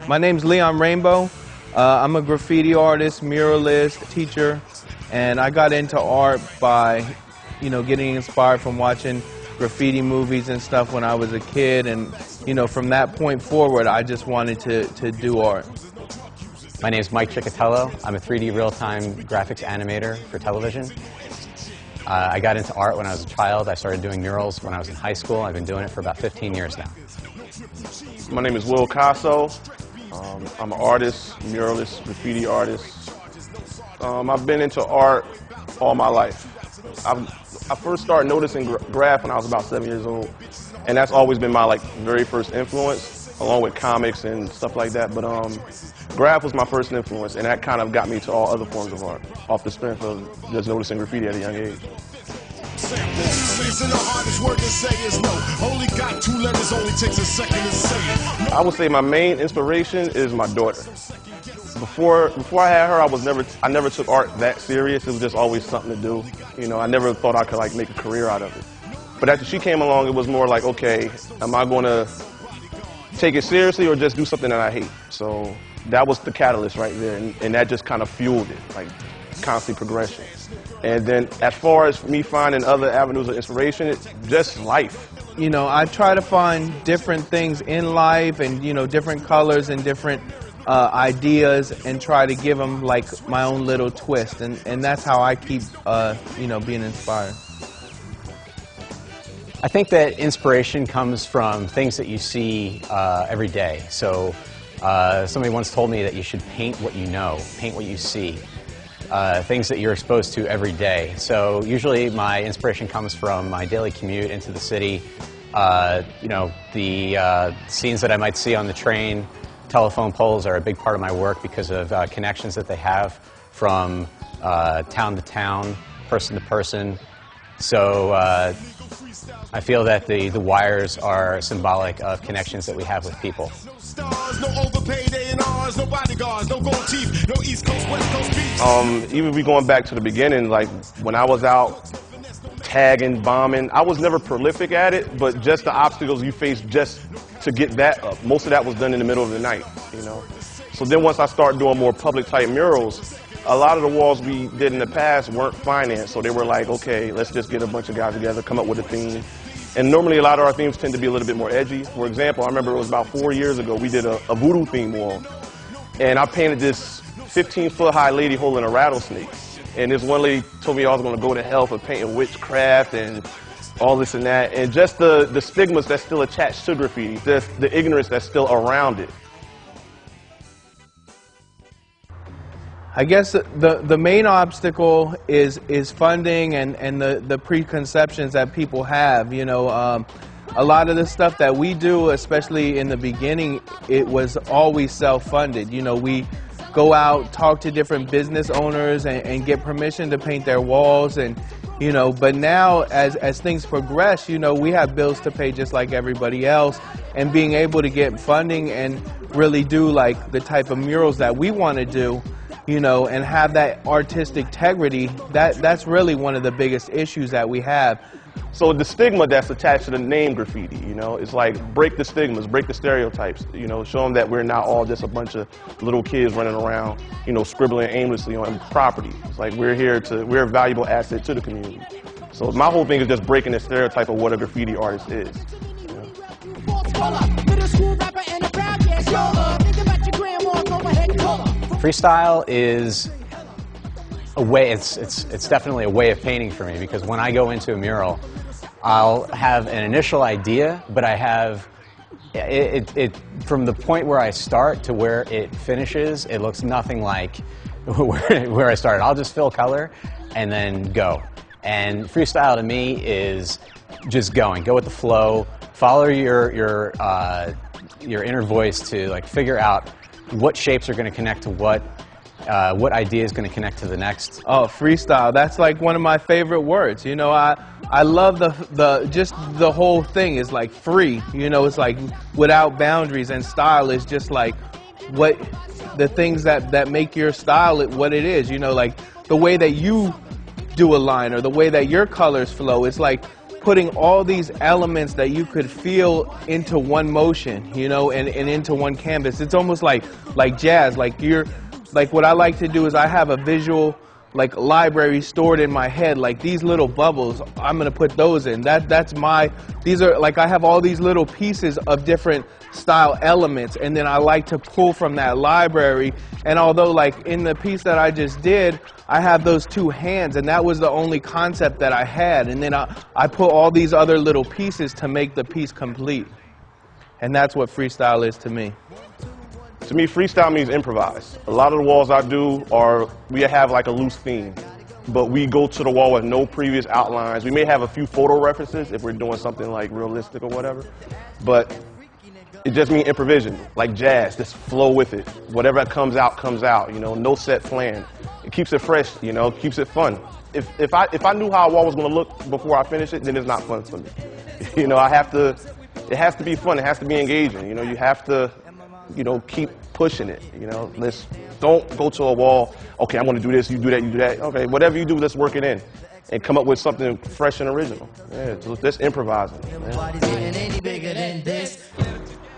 My name's Leon Rainbow. I'm a graffiti artist, muralist, teacher, and I got into art by, getting inspired from watching graffiti movies and stuff when I was a kid, and, from that point forward, I just wanted to do art. My name is Mike Ciccatello. I'm a 3D real-time graphics animator for television. I got into art when I was a child. I started doing murals when I was in high school. I've been doing it for about 15 years now. My name is Will Casso. I'm an artist, muralist, graffiti artist. I've been into art all my life. I first started noticing graph when I was about 7 years old, and that's always been my very first influence, along with comics and stuff like that. But graph was my first influence, and that kind of got me to all other forms of art, off the strength of just noticing graffiti at a young age. I would say my main inspiration is my daughter. Before I had her, I never took art that serious. It was just always something to do. I never thought I could make a career out of it. But after she came along, it was more like, okay, am I going to take it seriously or just do something that I hate? So that was the catalyst right there, and that just kind of fueled it, constant progression. And then as far as me finding other avenues of inspiration, it's just life. I try to find different things in life and, different colors and different ideas and try to give them my own little twist. And that's how I keep, being inspired. I think that inspiration comes from things that you see every day. So somebody once told me that you should paint what you know, paint what you see. Things that you're exposed to every day. So usually my inspiration comes from my daily commute into the city. The scenes that I might see on the train. Telephone poles are a big part of my work because of connections that they have from town to town, person to person. So I feel that the wires are symbolic of connections that we have with people. Even we going back to the beginning, when I was out tagging, bombing, I was never prolific at it, but just the obstacles you face just to get that up. Most of that was done in the middle of the night, So then once I started doing more public type murals, a lot of the walls we did in the past weren't financed, so they were like, okay, let's just get a bunch of guys together, come up with a theme. And normally a lot of our themes tend to be a little bit more edgy. For example, I remember it was about 4 years ago, we did a voodoo theme wall. And I painted this 15-foot high lady holding a rattlesnake. And this one lady told me I was going to go to hell for painting witchcraft and all this and that. And just the stigmas that's still attached to graffiti, just the ignorance that's still around it. I guess the main obstacle is funding and the preconceptions that people have. A lot of the stuff that we do, especially in the beginning, it was always self-funded. We go out, talk to different business owners and get permission to paint their walls, and but now as things progress, we have bills to pay just like everybody else, and being able to get funding and really do the type of murals that we want to do, and have that artistic integrity, that's really one of the biggest issues that we have. So the stigma that's attached to the name graffiti, it's break the stigmas, break the stereotypes, show them that we're not all just a bunch of little kids running around, scribbling aimlessly on property. It's we're a valuable asset to the community. So my whole thing is just breaking the stereotype of what a graffiti artist is. Freestyle is a way, it's definitely a way of painting for me, because when I go into a mural, I'll have an initial idea, but I have it from the point where I start to where it finishes, it looks nothing like where I started. I'll just fill color and then go. And freestyle to me is just go with the flow, follow your inner voice to figure out what shapes are going to connect to what idea is going to connect to the next. Oh, freestyle, that's one of my favorite words. I love just the whole thing is free. It's without boundaries, and style is just what the things that make your style what it is. The way that you do a line or the way that your colors flow. It's putting all these elements that you could feel into one motion, you know, and into one canvas. It's almost like jazz. Like what I like to do is I have a visual like library stored in my head, like these little bubbles, I'm gonna put those in. These are like, I have all these little pieces of different style elements, and then I like to pull from that library. And although like in the piece that I just did, I have those two hands, and that was the only concept that I had. And then I put all these other little pieces to make the piece complete. And that's what freestyle is to me. To me, freestyle means improvise. A lot of the walls I do we have like a loose theme, but we go to the wall with no previous outlines. We may have a few photo references if we're doing something like realistic or whatever, but it just means improvisation, like jazz, just flow with it. Whatever comes out, you know, no set plan. It keeps it fresh, you know, keeps it fun. If I knew how a wall was gonna look before I finish it, then it's not fun for me. You know, it has to be fun, it has to be engaging, you know, you have to, you know, keep pushing it, you know. Don't go to a wall, okay, I'm gonna do this, you do that, you do that. Okay, whatever you do, let's work it in and come up with something fresh and original. Yeah, so just improvising.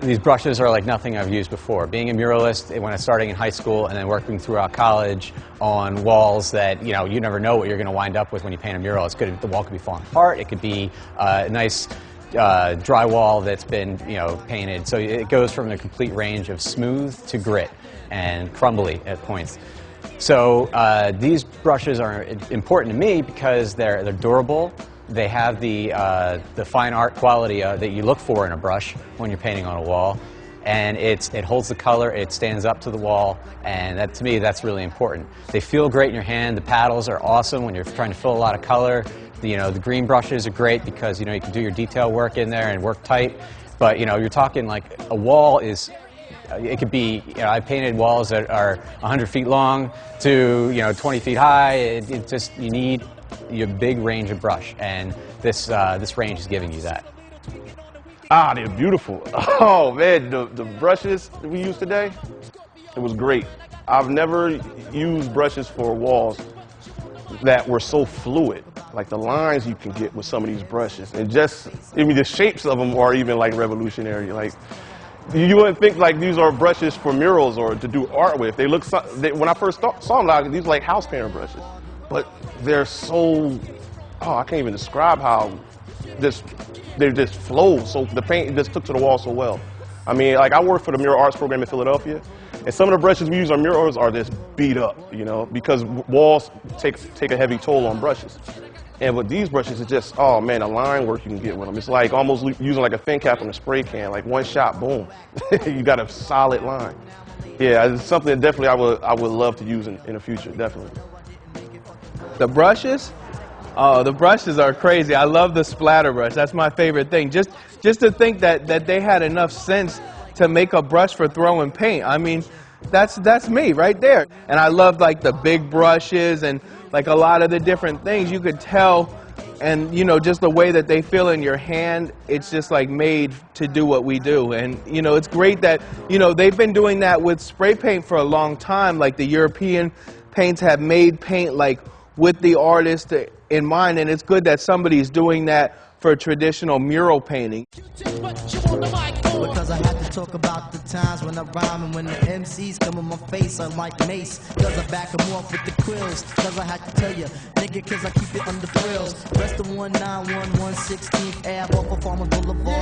These brushes are like nothing I've used before. Being a muralist, when I was starting in high school and then working throughout college on walls that, you know, you never know what you're gonna wind up with when you paint a mural. The wall could be falling apart, it could be a nice drywall that's been, you know, painted. So it goes from the complete range of smooth to grit and crumbly at points. So these brushes are important to me because they're durable. They have the fine art quality that you look for in a brush when you're painting on a wall. And it holds the color, it stands up to the wall, and that, to me, that's really important. They feel great in your hand. The paddles are awesome when you're trying to fill a lot of color. You know, the green brushes are great because, you know, you can do your detail work in there and work tight. But, you know, you're talking like a wall is, it could be, you know, I've painted walls that are 100 feet long to, you know, 20 feet high. It just, you need your big range of brush, and this range is giving you that. Ah, they're beautiful. Oh man, the brushes that we used today, it was great. I've never used brushes for walls that were so fluid. Like the lines you can get with some of these brushes, and just, I mean, the shapes of them are even like revolutionary. Like, you wouldn't think like these are brushes for murals or to do art with. They look, when I first saw them, like, these are like house painter brushes, but they're so, oh, I can't even describe how they just flow. So the paint just took to the wall so well. I mean, like, I work for the mural arts program in Philadelphia, and some of the brushes we use on murals are just beat up, you know, because walls take a heavy toll on brushes. And with these brushes, it's just, oh man, the line work you can get with them. It's like almost using like a thin cap on a spray can, like one shot, boom. You got a solid line. Yeah, it's something that definitely I would love to use in the future, definitely. The brushes? Oh, the brushes are crazy. I love the splatter brush. That's my favorite thing. Just to think that they had enough sense to make a brush for throwing paint. I mean, that's me right there. And I love like the big brushes and like a lot of the different things you could tell, and you know, just the way that they feel in your hand, it's just like made to do what we do. And you know, it's great that, you know, they've been doing that with spray paint for a long time. Like the European paints have made paint like with the artist in mind, and it's good that somebody's doing that for traditional mural painting. Because I have to talk about the times when I rhyme and when the MCs come in my face, I'm like Mace. Cause I back them off with the quills. Cause I had to tell you, nigga, cause I keep it under frills. Rest of 191 16th Ave off of Farmers Boulevard.